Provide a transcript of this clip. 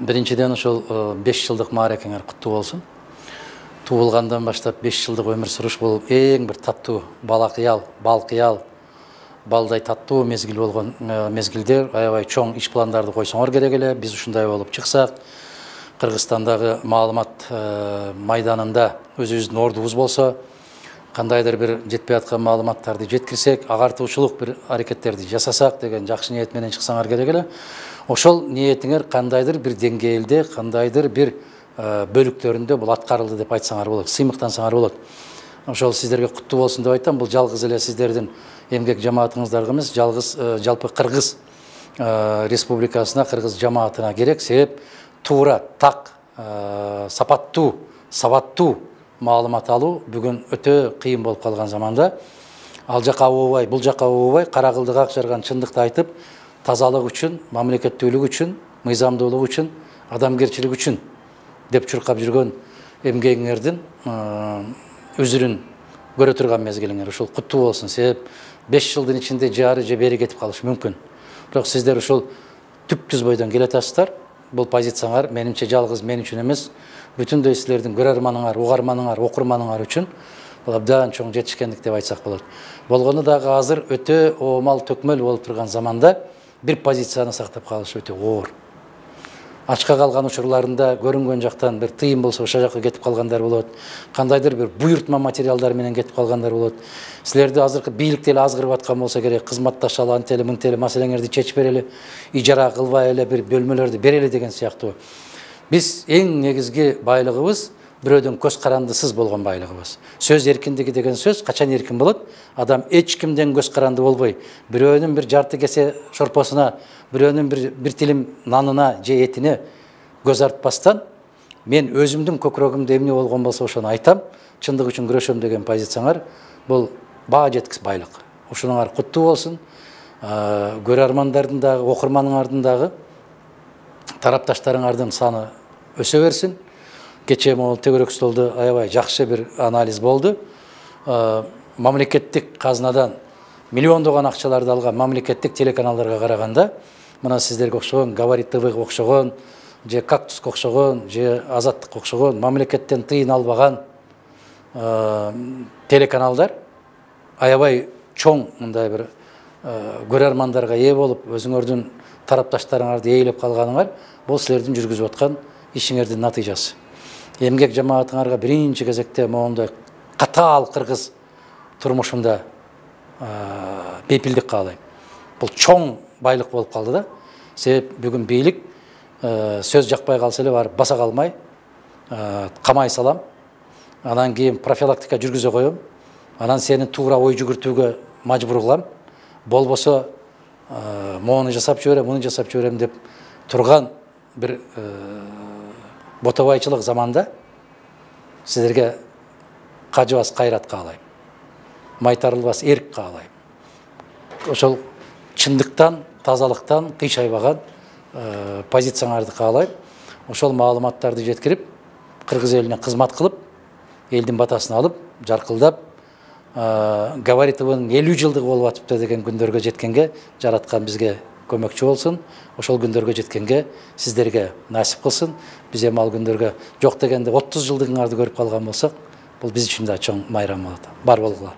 Биринчиден ошол 5 жылдык мааракеңер куттуу болсун. Туулгандан баштап 5 жылдык өмүр сүрүш бул эң бир таттуу балкыял, балдай таттуу мезгил болгон мезгилдер. Аябай чоң иш пландарды койсоңор керек эле. Биз ушундай болуп чыксак, Кыргызстандагы маалымат майданында өзүбүздүн ордубуз болсо, кандайдыр бир жетпей аткан маалыматтарды жеткирсек, агартуучулук бир аракеттерди жасасак деген жакшы ниет менен чыксаңар керек эле. Ошол ниетиңер кандайдыр бир деңгээлде, кандайдыр бир бөлүктөрүндө бул аткарылды деп айтсаңар болот, сыймыктансаңар болот. Ошол сиздерге куттуу болсун деп айтам. Бул жалгыз эле сиздердин эмгек жамаатыңыздарга эмес, жалгыз жалпы Кыргыз республикасына, Кыргыз жамаатына керек. Себеп туура, так, сапаттуу, сабаттуу маалымат алуу бүгүн өтө кыйын болуп калган заманда ал жака ообай, бул жака ообай, кара кылдык ак жарган чындыкты айтып, тазалык үчүн, мамлекеттүүлүк үчүн, мыйзамдуулук үчүн, адамгерчилик үчүн деп чуркап жүргөн эмгегиңердин өзүрүн көрө турган мезгилиңер ушул куттуу болсун. Себеп 5 жылдын ичинде жары же бери кетип калышы мүмкүн. Бирок сиздер ушул түп-түз бойдон келатасыздар. Бул позицияңар менимче жалгыз мен үчүн эмес, бүтүндөй силердин көрөрманыңар, угарманыңар, окурманыңар үчүн бул абдан чоң жетишкендик деп айтсак болот. Болгону дагы азыр өтө оомал төкмөл болуп турган заманда бир позицияны сактап калыш өтө оор. Ачка калган учурларында көрүнгөн жактан бир тыйын болсо ошол жака кетип калгандар болот. Кандайдыр бир буйртма материалдар менен кетип калгандар болот. Силерди азыркы бийликте эле азгырып аткан болсо керек, кызматташалы, антели, мынтели маселеңерди чечип берели, ижара кылбай эле бир бөлмөлөрдү берели деген сыяктуу. Биз эң негизги байлыгыбыз бирөөдөн көз карандысыз болгон байлыгыбыз. Сөз эркиндиги деген сөз качан эркин болот? Адам эч кимден көз каранды болбой, бирөөнүн бир жарты кесе шорпосуна, бирөөнүн бир тилим нанына же этине көз артпастан, мен өзүмдүн көкүрөгүмдө эмне болгон болсо ошону айтам, чындык үчүн күрөшөм деген позицияңар бул баа жеткис байлык. Ушунуңар куттуу болсун. Көрөрмандардын дагы, окурманыңардын дагы, тарапташтарыңардын саны өсө берсин. Кечээ могул төгөрөк столдо аябай жакшы бир анализ болду. Мамлекеттик казынадан миллиондогон акчаларды алган мамлекеттик телеканалдарга караганда, мына сиздерге окшогон, Говорит ТВга окшогон, же Кактуска окшогон, же Азаттыкка окшогон мамлекеттен тыйын албаган телеканалдар аябай чоң мындай бир көрөрмандарга ээ болуп, өзүңөрдүн тарапташтарыңарды ээлеп калганыңар, бул силердин жүргүзүп аткан ишиңердин натыйжасы. Эмгек жамаатыңарга биринчи кезекте моундай катаал кыргыз турмушунда бепилдик каалайм. Бул чоң байлык болуп калды да. Себеп бүгүн бийлик сөз жакпай калса эле барып баса калмай, камай салам, анан кийин профилактика жүргүзө коем, анан сени туура ой жүгүртүүгө мажбур кылам, болбосо моуну жасап жиберем, муну жасап жиберем деп турган бир ботобайчылык заманда сиздерге кажыбас кайрат каалайм, майтарылбас эрк каалайм. Ошол чындыктан, тазалыктан кыйшайбаган позицияңарды каалайм. Ошол маалыматтарды жеткирип, кыргыз элине кызмат кылып, элдин батасын алып, жаркылдап, Говорит ТВнын 50 жылдыгы болуп атыпты деген күндөргө жеткенге жараткан бизге көмөкчү болсун. Ошол күндөргө жеткенге сиздерге насип кылсын. Биз эми ал күндөргө жок дегенде 30 жылдыгыңарды көрүп калган болсок, бул биз үчүн да чоң майрам болот. Бар болгула.